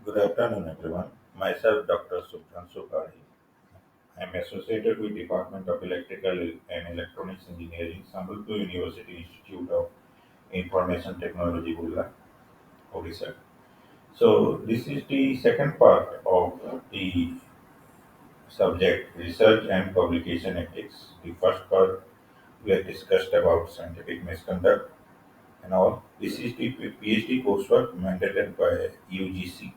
Good afternoon, everyone. Myself, Dr. Subhanshu Kari. I am associated with Department of Electrical and Electronics Engineering, Sambalpur University Institute of Information Technology, Bulla, Odisha. So, this is the second part of the subject Research and Publication Ethics. The first part we have discussed about scientific misconduct and all. This is the PhD coursework mandated by UGC.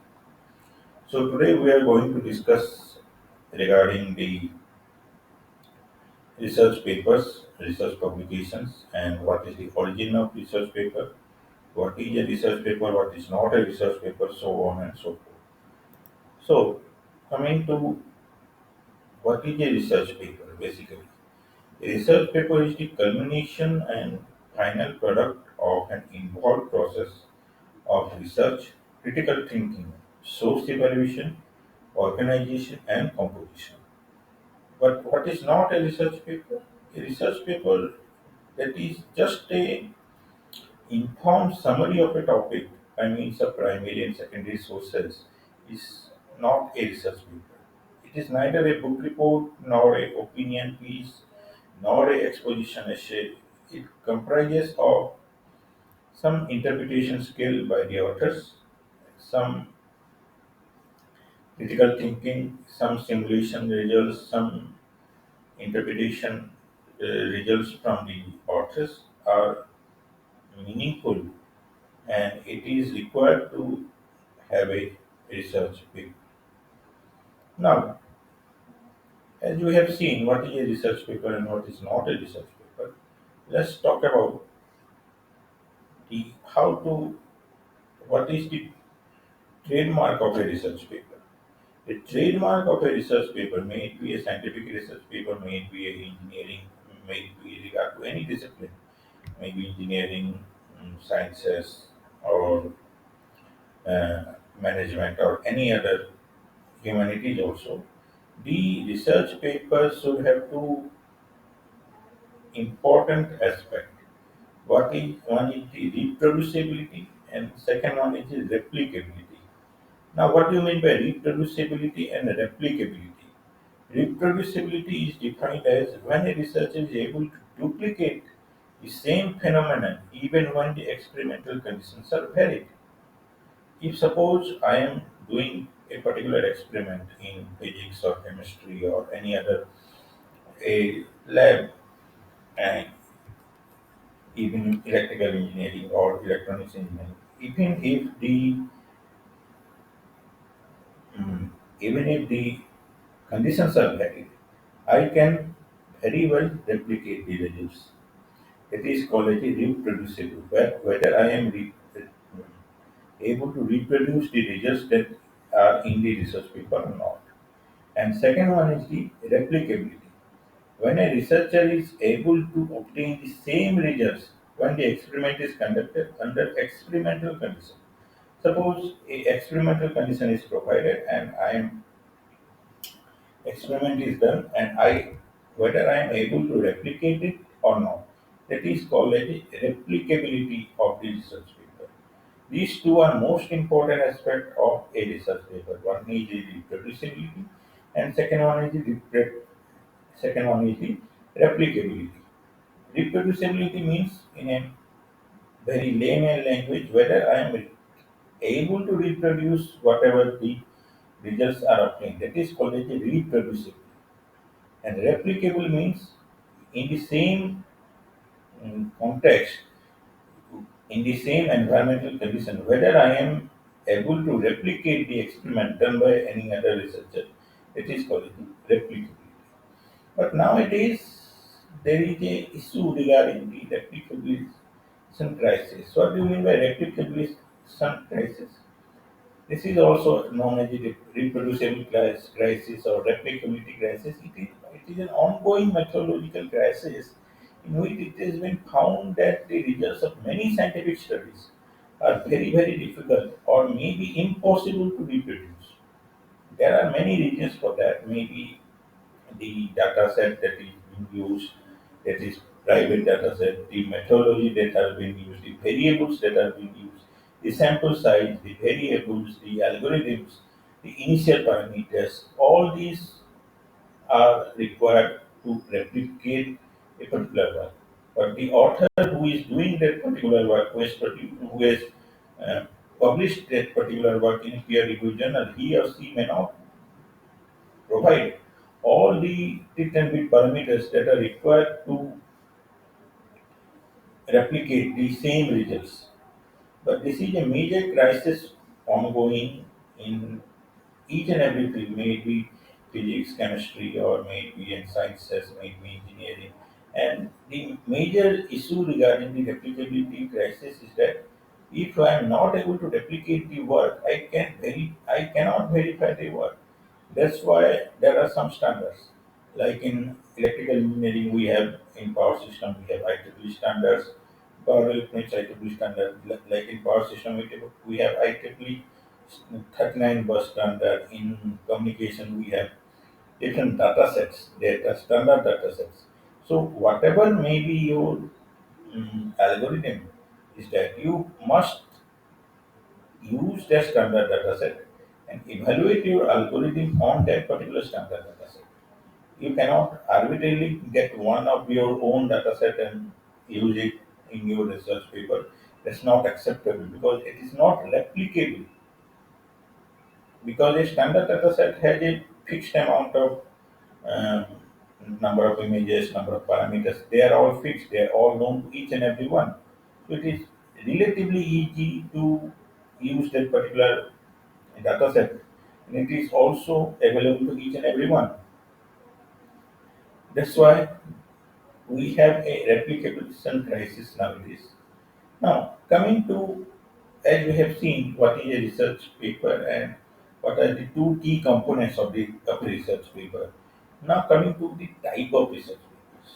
So today we are going to discuss regarding the research papers, research publications, and what is the origin of research paper, what is a research paper, what is not a research paper, so on and so forth. So, coming to what is a research paper, basically. A research paper is the culmination and final product of an involved process of research, critical thinking, source evaluation, organization, and composition. But what is not a research paper? A research paper that is just a informed summary of a topic by means of primary and secondary sources is not a research paper. It is neither a book report nor a opinion piece nor a exposition essay. It comprises of some interpretation skill by the authors, some critical thinking, some simulation results, some interpretation results from the authors are meaningful, and it is required to have a research paper. Now, as you have seen what is a research paper and what is not a research paper, let's talk about the how to what is the trademark of a research paper. The trademark of a research paper, may it be a scientific research paper, may it be a engineering, may it be regard to any discipline, maybe engineering, sciences, or management, or any other humanities also. The research papers should have two important aspects. What is one is the reproducibility, and second one is the replicability. Now, what do you mean by reproducibility and replicability? Reproducibility is defined as when a researcher is able to duplicate the same phenomenon even when the experimental conditions are varied. If suppose I am doing a particular experiment in physics or chemistry or any other a lab, and even electrical engineering or electronics engineering, mm, even if the conditions are varied, I can very well replicate the results. It is called as a reproducible. Whether I am able to reproduce the results that are in the research paper or not. And second one is the replicability. When a researcher is able to obtain the same results when the experiment is conducted under experimental conditions. Suppose a experimental condition is provided and I am experiment is done and I whether I am able to replicate it or not. That is called as the replicability of the research paper. These two are most important aspect of a research paper. One is the reproducibility and second one is the replicability. Reproducibility means in a very layman language whether I am able to reproduce whatever the results are obtained. That is called as a reproducible. And replicable means in the same context, in the same environmental condition, whether I am able to replicate the experiment done by any other researcher, it is called replicability. But nowadays, there is a issue regarding the replicability crisis. What do you mean by replicability crisis? This is also known as the reproducible crisis or replicability crisis. It is an ongoing methodological crisis in which it has been found that the results of many scientific studies are very, very difficult or maybe impossible to reproduce. There are many reasons for that. Maybe the data set that is being used, that is private data set, the methodology that are being used, the variables that are being used. the sample size, the variables, the algorithms, the initial parameters, all these are required to replicate a particular work. But the author who is doing that particular work, who has uh, published that particular work in a peer-reviewed journal, he or she may not provide all the tit and bit parameters that are required to replicate the same results. But this is a major crisis ongoing in each and every field, may it be physics, chemistry, or may it be in sciences, may it be engineering. And the major issue regarding the replicability crisis is that if I am not able to replicate the work, I cannot verify the work. That's why there are some standards. Like in electrical engineering, we have in power system we have IEEE standards, power electronics IEEE standard. Like in power system, we have IEEE 39 bus standard. In communication, we have different data sets, data standard data sets. So whatever may be your algorithm, is that you must use that standard data set and evaluate your algorithm on that particular standard data set. You cannot arbitrarily get one of your own data set and use it in your research paper. That's not acceptable because it is not replicable. Because a standard data set has a fixed amount of um, number of images, number of parameters. They are all fixed. They are all known to each and every one. So it is relatively easy to use that particular data set, and it is also available to each and every one. That's why we have a replication crisis nowadays. Now, coming to, as we have seen, what is a research paper and what are the two key components of the research paper. Now, coming to the type of research papers.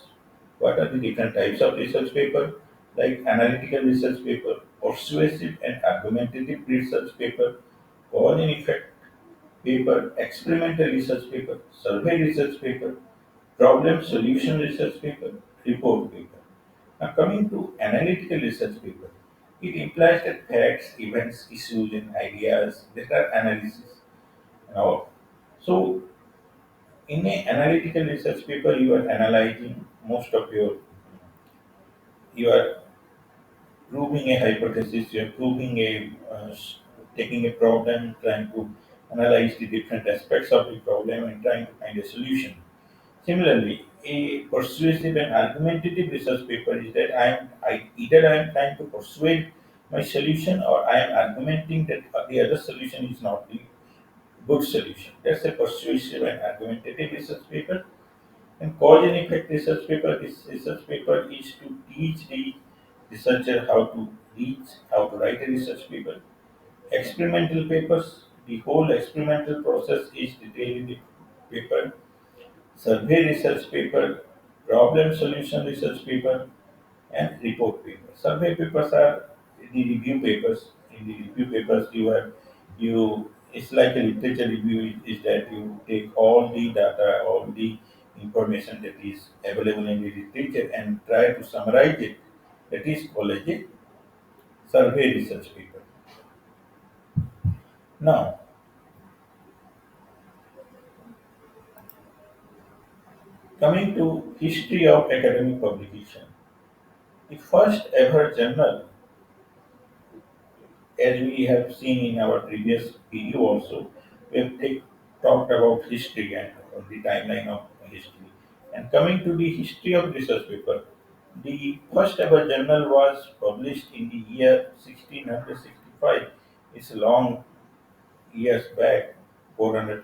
What are the different types of research paper? Like analytical research paper, persuasive and argumentative research paper, cause and effect paper, experimental research paper, survey research paper, problem solution research paper, report paper. Now, coming to analytical research paper, it implies that facts, events, issues, and ideas that are analysis. Now, so in an analytical research paper, you are analyzing most of you are proving a hypothesis, you are proving taking a problem, trying to analyze the different aspects of the problem, and trying to find a solution. Similarly, a persuasive and argumentative research paper is that either I am trying to persuade my solution or I am argumenting that the other solution is not the good solution. That's a persuasive and argumentative research paper. And cause and effect research paper. This research paper is to teach the researcher how to write a research paper. Experimental papers. The whole experimental process is detailed in the paper. Survey research paper, problem solution research paper, and report paper. Survey papers are the review papers. In the review papers, you it's like a literature review. Is that you take all the data, all the information that is available in the literature, and try to summarize it. That is called as a survey research paper. Now, coming to history of academic publication, the first ever journal, as we have seen in our previous video also, we have talked about history and the timeline of history. And coming to the history of research paper, the first ever journal was published in the year 1665. It's a long years back, 400,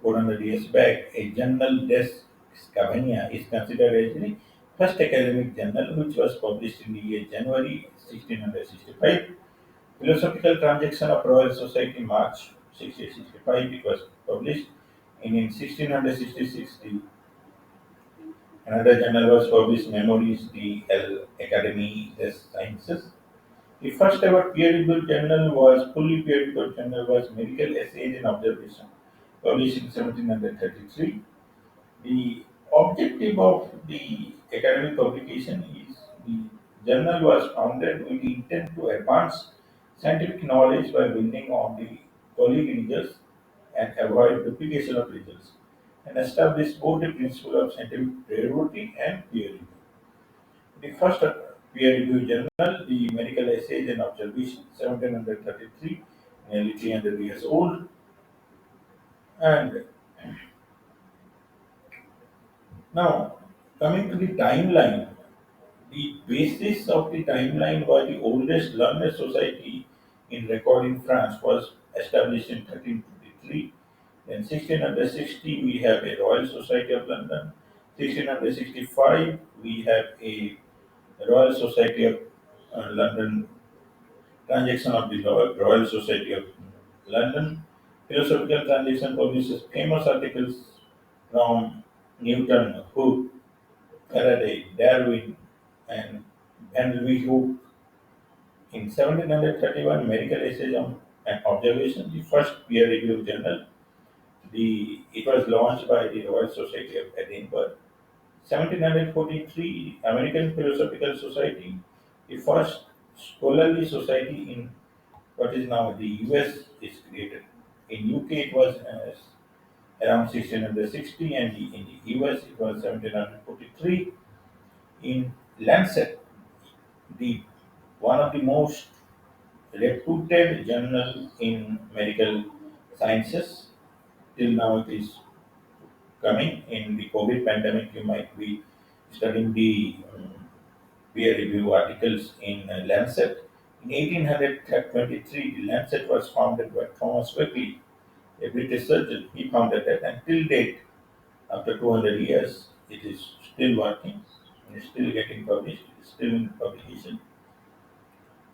400 years back. A journal des Scavania is considered as the first academic journal which was published in the year January 1665. Philosophical Transaction of Royal Society, March 1665, it was published. And in 1666, another journal was published, Memories de l'Académie des Sciences. The first ever peer-reviewed journal was fully peer-reviewed journal was Medical Essays and Observation, published in 1733. The objective of the academic publication is the journal was founded with the intent to advance scientific knowledge by building on the colleague results and avoid duplication of results, and establish both the principle of scientific priority and peer review. The first peer review journal, the Medical Essays and Observations, 1733, nearly 300 years old. And now, coming to the timeline, the basis of the timeline was the oldest learned society in record in France was established in 1323. Then 1660 we have a Royal Society of London. 1665 we have a Royal Society of London transaction of the Royal Society of London. Philosophical transaction publishes famous articles from Newton, Hooke, Faraday, Darwin, and Van in 1731, Medical Essays and Observation, the first peer-reviewed journal. It was launched by the Royal Society of Edinburgh. 1743, American Philosophical Society, the first scholarly society in what is now the US, is created. In UK, it was around 1660, and in the US, it was 1743. In Lancet, the one of the most reputed journal in medical sciences. Till now, it is coming. In the COVID pandemic, you might be studying the peer review articles in Lancet. In 1823, the Lancet was founded by Thomas Weekly, a British surgeon. He founded it, and till date, after 200 years, it is still working. It is still getting published. It is still in publication.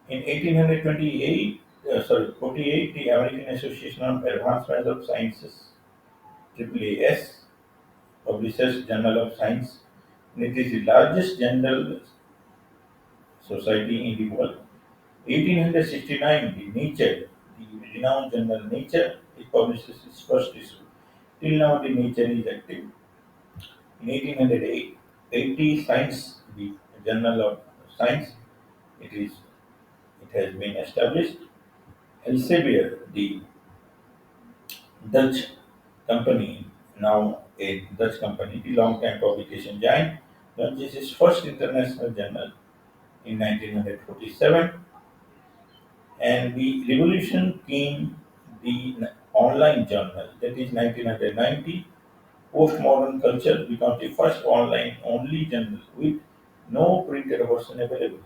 In 1828, 48, the American Association of Advancement of Sciences, AAAS, publishes Journal of Science, and it is the largest journal society in the world. 1869, the Nature, the renowned journal Nature, it publishes its first issue. Till now, the Nature is active. In 1880, Science, the Journal of Science, it is it has been established. Elsevier, the Dutch company, now a Dutch company, the long-time publication giant, launches its first international journal in 1947, and the revolution came the online journal, that is 1990. Postmodern Culture becomes the first online only journal with no printed version available.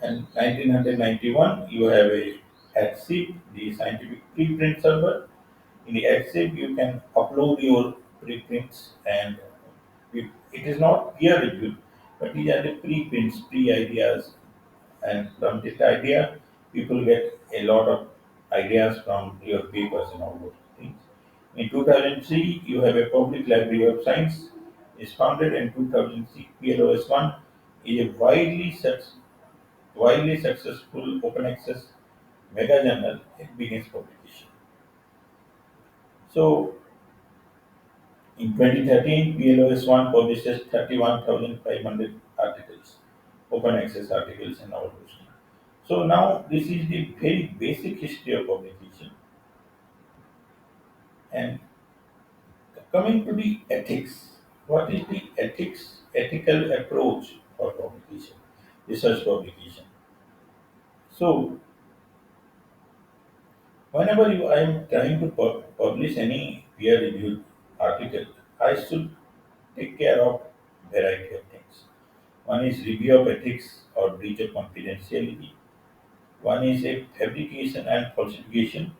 And 1991, you have a HC, the scientific preprint server. In the Excel, you can upload your preprints, and it is not peer reviewed, but these are the preprints, pre ideas, and from this idea, people get a lot of ideas from your papers and all those things. In 2003, you have a public library of science. Is founded in 2006. PLOS1 is a widely successful open access mega journal. It begins publication. So in 2013, PLOS1 publishes 31,500 articles, open access articles, and all those things. So now this is the very basic history of publication. And coming to the ethics, what is the ethical approach for publication, research publication? So whenever I am trying to publish any peer-reviewed article, I should take care of variety of things. One is review of ethics or breach of confidentiality. One is a fabrication and falsification.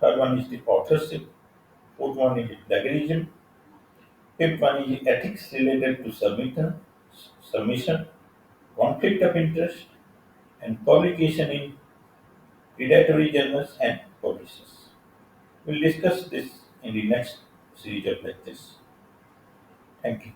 Third one is the authorship. Fourth one is plagiarism. Fifth one is ethics related to submission, conflict of interest, and publication in predatory journals and publishers. We'll discuss this in the next series of lectures. Thank you.